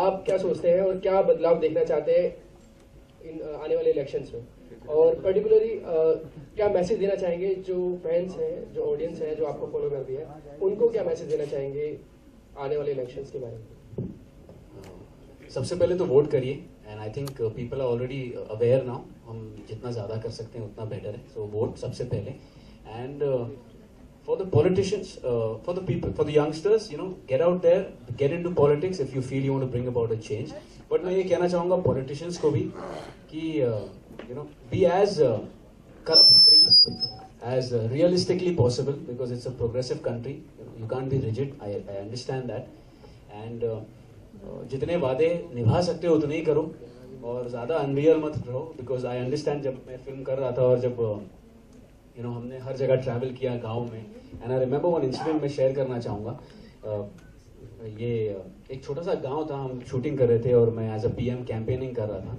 आप क्या सोचते हैं और क्या बदलाव देखना चाहते हैं इन आने वाले इलेक्शंस में, और पर्टिकुलरली क्या मैसेज देना चाहेंगे जो फैंस हैं, जो ऑडियंस है, जो आपको फॉलो कर दिया है, उनको क्या मैसेज देना चाहेंगे आने वाले इलेक्शंस के बारे में? सबसे पहले तो वोट करिए, and I think people are already aware now. हम जितना ज़्यादा कर सकते हैं उतना बेटर है. सो वोट सबसे पहले. And for the politicians, for the people, for the youngsters, get out there, get into politics if you feel you want to bring about a change. But मैं ये कहना चाहूँगा politicians को भी कि be as corrupt free as realistically possible, because it's a progressive country. You can't be rigid. I understand that. And जितने वादे निभा सकते हो उतने ही करो, और ज़्यादा अनरियल मत रहो, because I understand जब मैं फिल्म कर रहा था और जब हमने हर जगह ट्रैवल किया गांव में, and I remember one incident मैं शेयर करना चाहूँगा. ये एक छोटा सा गांव था, हम शूटिंग कर रहे थे और मैं एज अ पीएम कैंपेनिंग कर रहा था.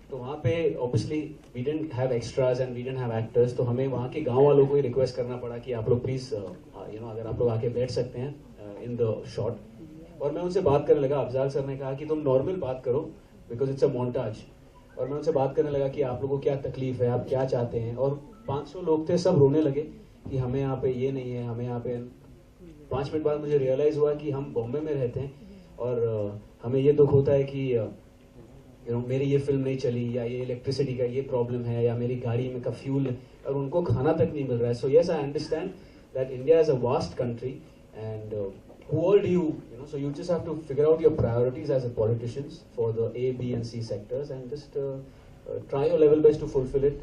तो वहाँ पे obviously we didn't have extras and we didn't have actors, तो हमें वहाँ के गांव वालों को ही रिक्वेस्ट करना पड़ा कि आप लोग प्लीज़ अगर आप लोग आके बैठ सकते हैं इन द शॉट. और मैं उनसे बात करने लगा. अफजाल सर ने कहा कि तुम नॉर्मल बात करो बिकॉज इट्स अ मोन्टाज. और मैं उनसे बात करने लगा कि आप लोगों को क्या तकलीफ है, आप क्या चाहते हैं. और 500 लोग थे, सब रोने लगे कि हमें यहाँ पे ये नहीं है, हमें यहाँ पे. 5 मिनट बाद मुझे रियलाइज हुआ कि हम बॉम्बे में रहते हैं और हमें ये दुख होता है कि मेरी ये फिल्म नहीं चली, या ये इलेक्ट्रिसिटी का ये प्रॉब्लम है, या मेरी गाड़ी में का फ्यूल, और उनको खाना तक नहीं मिल रहा है. So yes, I understand that India is a vast country, and who all do you, so you just have to figure out your priorities as a politicians for the A, B and C sectors, and just try your level best to fulfill it,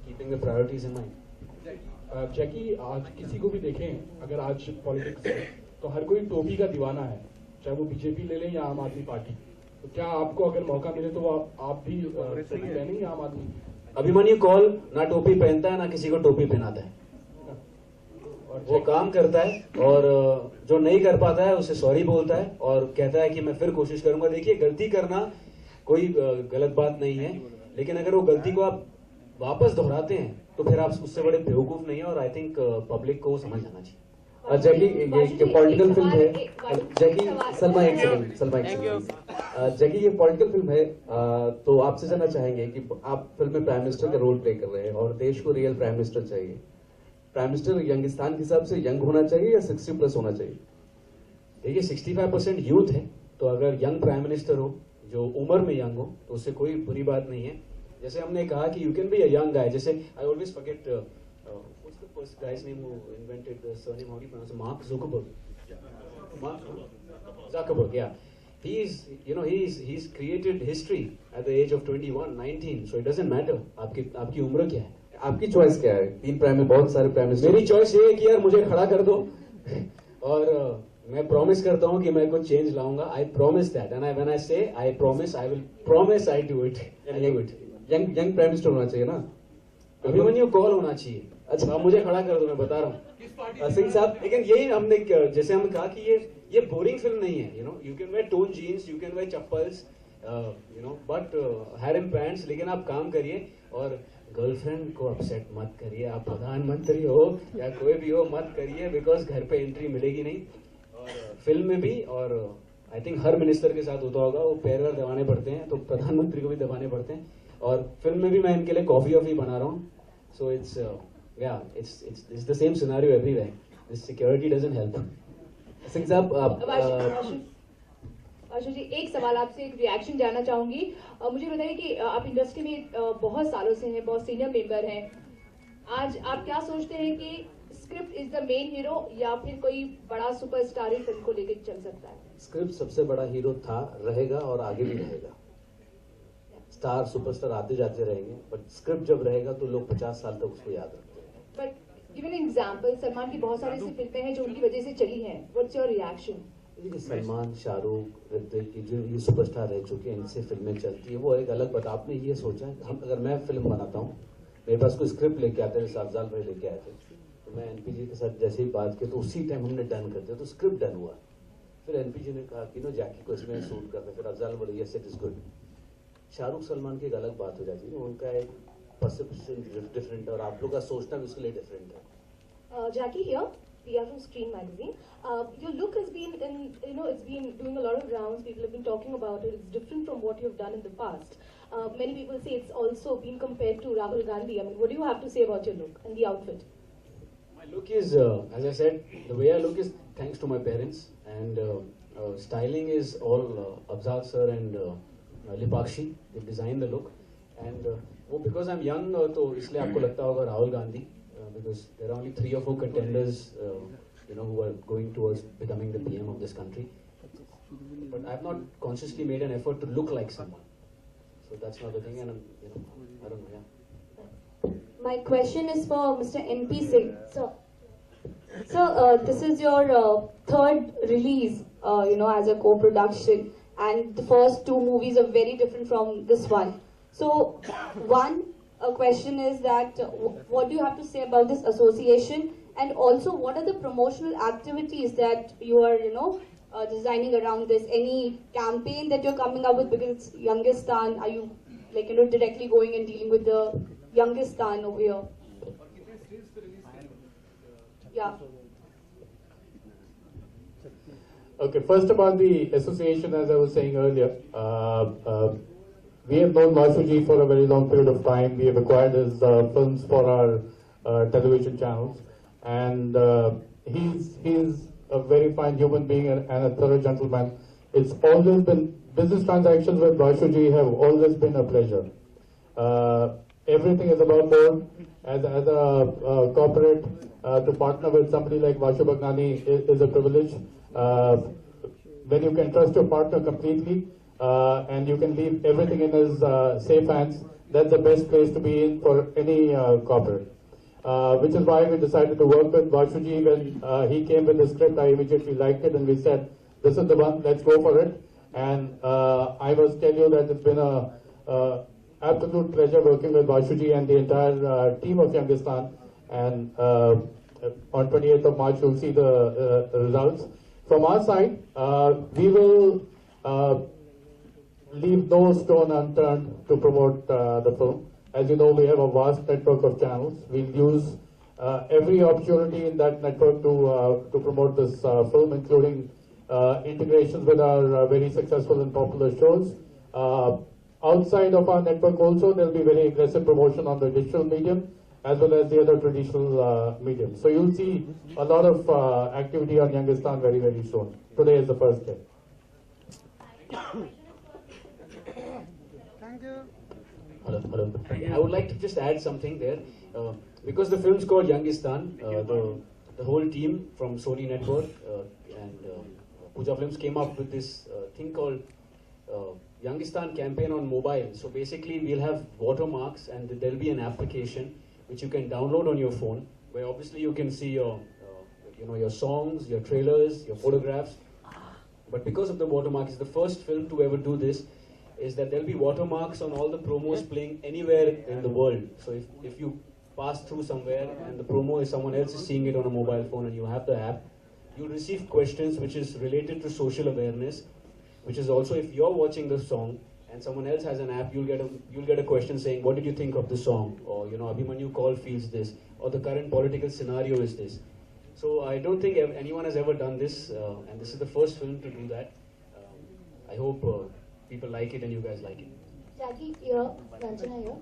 keeping the priorities in mind. जैकी, आज किसी को भी देखें, अगर आज politics है तो हर कोई टोपी का दीवाना है, चाहे वो बीजेपी ले लें या आम आदमी पार्टी. तो क्या आपको अगर मौका मिले तो आप भी टोपी पहनेंगे आम आदमी? अभिमन्यु कौल ना टोपी पहनता है ना किसी को टोपी पहनाता है. वो काम करता है, और जो नहीं कर पाता है उसे सॉरी बोलता है और कहता है कि मैं फिर कोशिश करूंगा. देखिए, गलती करना कोई गलत बात नहीं है, लेकिन अगर वो गलती को आप वापस दोहराते हैं तो फिर आप उससे बड़े बेवकूफ नहीं है. और आई थिंक पब्लिक को समझ जाना चाहिए. जैकी, ये पॉलिटिकल फिल्म है. जैकी, सलमा एक सेकंड. जैकी, ये पॉलिटिकल फिल्म है, तो आपसे जानना चाहेंगे कि आप फिल्म में प्राइम मिनिस्टर का रोल प्ले कर रहे हैं और देश को रियल प्राइम मिनिस्टर चाहिए. प्राइम मिनिस्टर यंगिस्तान के हिसाब से यंग होना चाहिए या 60+ होना चाहिए? देखिए, 65% यूथ है, तो अगर यंग प्राइम मिनिस्टर हो जो उम्र में यंग हो तो उससे कोई बुरी बात नहीं है. जैसे हमने कहा कि you can be a young guy. जैसे I always forget what's the first guy's name who invented the surname, how do you pronounce, Mark Zuckerberg. या he's created history at the age of 21, 19, so it doesn't matter आपकी उम्र क्या है. आपकी choice क्या है? 3 prime में बहुत सारे प्राइम मिनिस्टर. मेरी चॉइस ये है कि यार मुझे खड़ा कर दो और मैं प्रॉमिस करता हूँ कि मैं कुछ चेंज लाऊंगा. I promise that, and when I say I promise, I will promise, I do it. Young prime minister होना चाहिए ना? अभिमन्यु कौल होना चाहिए. अच्छा, मुझे खड़ा कर दो, मैं बता रहा हूँ सिंह साहब. लेकिन यही हमने, जैसे हमने कहा कि ये बोरिंग फिल्म नहीं है. You can wear torn jeans, you can wear chappals, but harem pants, लेकिन आप काम करिए और गर्लफ्रेंड को अपसेट मत करिए. आप प्रधानमंत्री हो या कोई भी हो, मत करिए, बिकॉज घर पे एंट्री मिलेगी नहीं. और फिल्म में भी, और आई थिंक हर मिनिस्टर के साथ होता होगा, वो पैर वैर दबाने पड़ते हैं, तो प्रधानमंत्री को भी दबाने पड़ते हैं. और फिल्म में भी मैं इनके लिए कॉफी वॉफी बना रहा हूँ. So it's the same scenario everywhere. This security doesn't help. Singh साहब, आशु जी, एक सवाल आपसे, एक रिएक्शन जानना चाहूंगी. मुझे बताइए कि आप इंडस्ट्री में बहुत सालों से हैं, बहुत सीनियर मेंबर हैं. आज आप क्या सोचते हैं कि script is the main hero या फिर कोई बड़ा सुपरस्टार ही फिल्म को लेकर चल सकता है? स्क्रिप्ट सबसे बड़ा हीरो था, रहेगा और आगे भी रहेगा. स्टार सुपरस्टार आते जाते रहेंगे, बट स्क्रिप्ट जब रहेगा तो लोग 50 साल तक उसको याद रखते हैं. बट गिवन एग्जांपल, सलमान की बहुत सारी ऐसी फिल्में हैं जो उनकी वजह से चली हैं. What's your reaction? Salman, Shahrukh, Hrithik की जो ये सुपरस्टार रह चुके हैं, इनसे फिल्में चलती है, वो एक अलग बात. आपने ये सोचा है, हम अगर मैं फिल्म बनाता हूँ, मेरे पास कोई स्क्रिप्ट लेके आते हैं, जैसे अफजाल भाई लेके आए थे, तो मैं एनपीजी के साथ जैसे ही बात की तो उसी टाइम हमने डन कर दिया, तो स्क्रिप्ट डन हुआ. फिर एनपीजी ने कहा कि जैकी को इसमें शूट करते, फिर अफजाल बोले yes it is good. Shahrukh Salman की एक अलग बात हो जाती है, उनका एक परसेप्शन डिफरेंट है और आप लोग का सोचना भी उसके लिए डिफरेंट है. जैकी here. Priya from Screen Magazine. Your look has been it's been doing a lot of rounds. People have been talking about it. It's different from what you've done in the past. Many people say it's also been compared to Rahul Gandhi. I mean, what do you have to say about your look and the outfit? My look is, as I said, the way I look is thanks to my parents, and styling is all Afzal sir and Lipakshi. They designed the look, and because I'm young, तो इसलिए आपको लगता होगा Rahul Gandhi, because there are only 3 or 4 contenders, who are going towards becoming the PM of this country. But I've not consciously made an effort to look like someone. So that's not the thing, and I don't know. Yeah. My question is for Mr. MP Singh. So, this is your third release, as a co-production, and the first 2 movies are very different from this one. So, a question is that what do you have to say about this association, and also what are the promotional activities that you are, designing around this? Any campaign that you're coming up with, because it's Youngistan? Are you directly going and dealing with the Youngistan over here? Yeah. Okay, first about the association, as I was saying earlier, we have known Vashuji for a very long period of time. We have acquired his films for our television channels, and he's a very fine human being and a thorough gentleman. It's always been, business transactions with Vashuji have always been a pleasure. Everything is above board. As a corporate, to partner with somebody like Vashu Bhagnani is a privilege. When you can trust your partner completely, and you can leave everything in his safe hands, that's the best place to be in for any corporate. Which is why we decided to work with Vashuji. When he came with the script, I immediately liked it, and we said, this is the one, let's go for it. And I must tell you that it's been a absolute pleasure working with Vashuji and the entire team of Youngistan. And on 28th of March, you'll see the results. From our side, we will leave no stone unturned to promote the film. As you know, we have a vast network of channels. We'll use every opportunity in that network to promote this film, including integrations with our very successful and popular shows. Outside of our network also, there'll be very aggressive promotion on the digital medium as well as the other traditional mediums. So you'll see a lot of activity on Youngistan very, very soon. Today is the first day. Thank you. Hello. I would like to just add something there. Because the film's called Youngistan, the whole team from Sony Network and Pooja Films came up with this thing called Youngistan campaign on mobile. So basically, we'll have watermarks, and there'll be an application which you can download on your phone, where obviously you can see your songs, your trailers, your photographs. But because of the watermark, it's the first film to ever do this, is that there'll be watermarks on all the promos playing anywhere in the world. So if you pass through somewhere and the promo is someone else is seeing it on a mobile phone and you have the app, you'll receive questions which is related to social awareness, which is also if you're watching the song and someone else has an app, you'll get a question saying, what did you think of the song? Or, Abhimanyu Kaul feels this, or the current political scenario is this. So I don't think anyone has ever done this, and this is the first film to do that. I hope people like it and you guys like it. Jackie here, Ranjana here.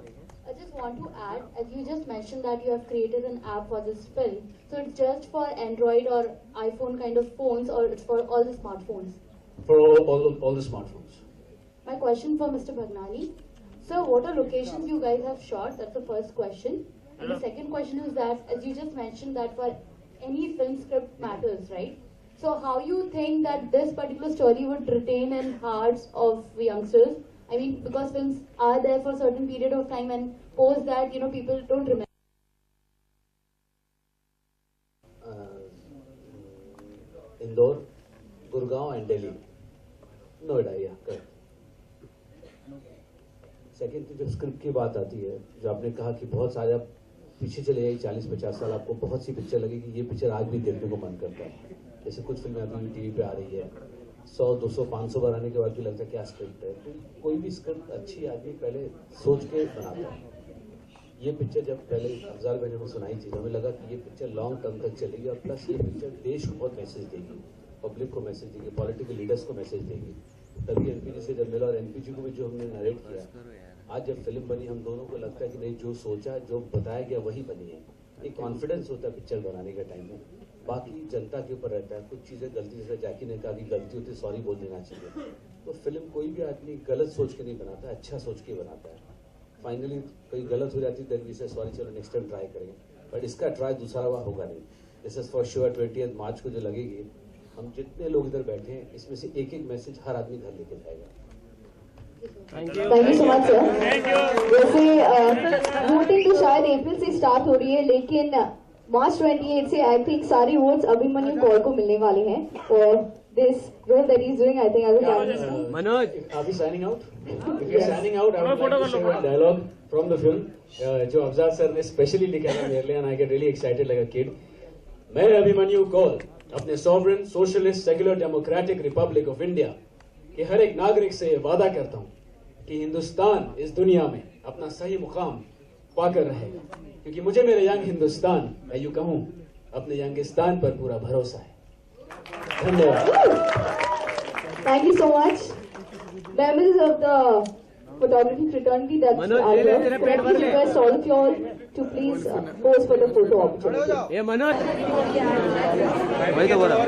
I just want to add, as you just mentioned that you have created an app for this film. So it's just for Android or iPhone kind of phones, or it's for all the smartphones? For all the smartphones. My question for Mr. Bhagnani. So what are locations you guys have shot? That's the first question. And the second question is that, as you just mentioned that for any film script matters, right? So how you think that this particular story would retain in hearts of youngsters? I mean, because films are there for a certain period of time, and post that, people don't remember. Indore, Gurgaon and Delhi. Noida, yeah, correct. Second जब script की बात आती है, जो आपने कहा कि बहुत सारे आप पीछे चले जाइए 40-50 साल, आपको बहुत सी पिक्चर लगी कि ये पिक्चर आज भी देखने को मन करता है. जैसे कुछ फिल्में अभी भी टीवी पे आ रही है, 100, 200, 500 बार आने के बाद भी लगता है क्या स्क्रिप्ट है. तो कोई भी स्क्रिप्ट अच्छी आदमी पहले सोच के बनाता है. ये पिक्चर जब पहले अफजाल भाई ने सुनाई थी, हमें लगा कि ये पिक्चर लॉन्ग टर्म तक चलेगी और प्लस ये पिक्चर देश को बहुत मैसेज देगी, पब्लिक को मैसेज देगी, पॉलिटिकल लीडर्स को मैसेज देगी। तभी एनपीजी से जब मिला और एनपीजी को भी जो हमने नरेट किया, आज जब फिल्म बनी हम दोनों को लगता है कि नहीं, जो सोचा जो बताया गया वही बनी है। एक कॉन्फिडेंस होता है पिक्चर बनाने के टाइम में, बाकी जनता के ऊपर रहता है। कुछ चीज़ें गलती, जैसे जैकी ने कहा कि गलती होती सॉरी बोल देना चाहिए। तो फिल्म कोई भी आदमी गलत सोच के नहीं बनाता, अच्छा सोच के बनाता है। फाइनली कोई गलत हो जाती है देन वी से सॉरी, चलो नेक्स्ट टाइम ट्राई करेंगे, बट इसका ट्राई दूसरा बार होगा नहीं। दिस इज फॉर श्योर 20 मार्च को जो लगेगी, हम जितने लोग इधर बैठे हैं इसमें से एक एक मैसेज हर आदमी घर लेके जाएगा। Thank you so much sir. वैसे वोटिंग तो शायद अप्रैल से स्टार्ट हो रही है, लेकिन मार्च 28 से आई थिंक सारी वोट्स अभिमन्यु कौर को मिलने वाले हैं और this role that he is doing, I think I will Manoj, are we signing out? If you're signing out, I would like to share a dialogue from the film, जो Afzal sir ने specially लिखा था मेरे लिए, and I get really excited like a kid. मैं अभिमन्यु कौर अपने sovereign socialist secular democratic Republic of India के हर एक नागरिक से वादा करता हूँ कि हिंदुस्तान इस दुनिया में अपना सही मुकाम पाकर रहेगा, क्योंकि मुझे मेरे यंग हिंदुस्तान, मैं यूं कहूँ अपने यंगिस्तान पर पूरा भरोसा है। धन्यवाद। Thank you so much. Members of the photography fraternity that are here, I request all of you all to please pose for the photo opportunity. ये मनोज भाई तो बोला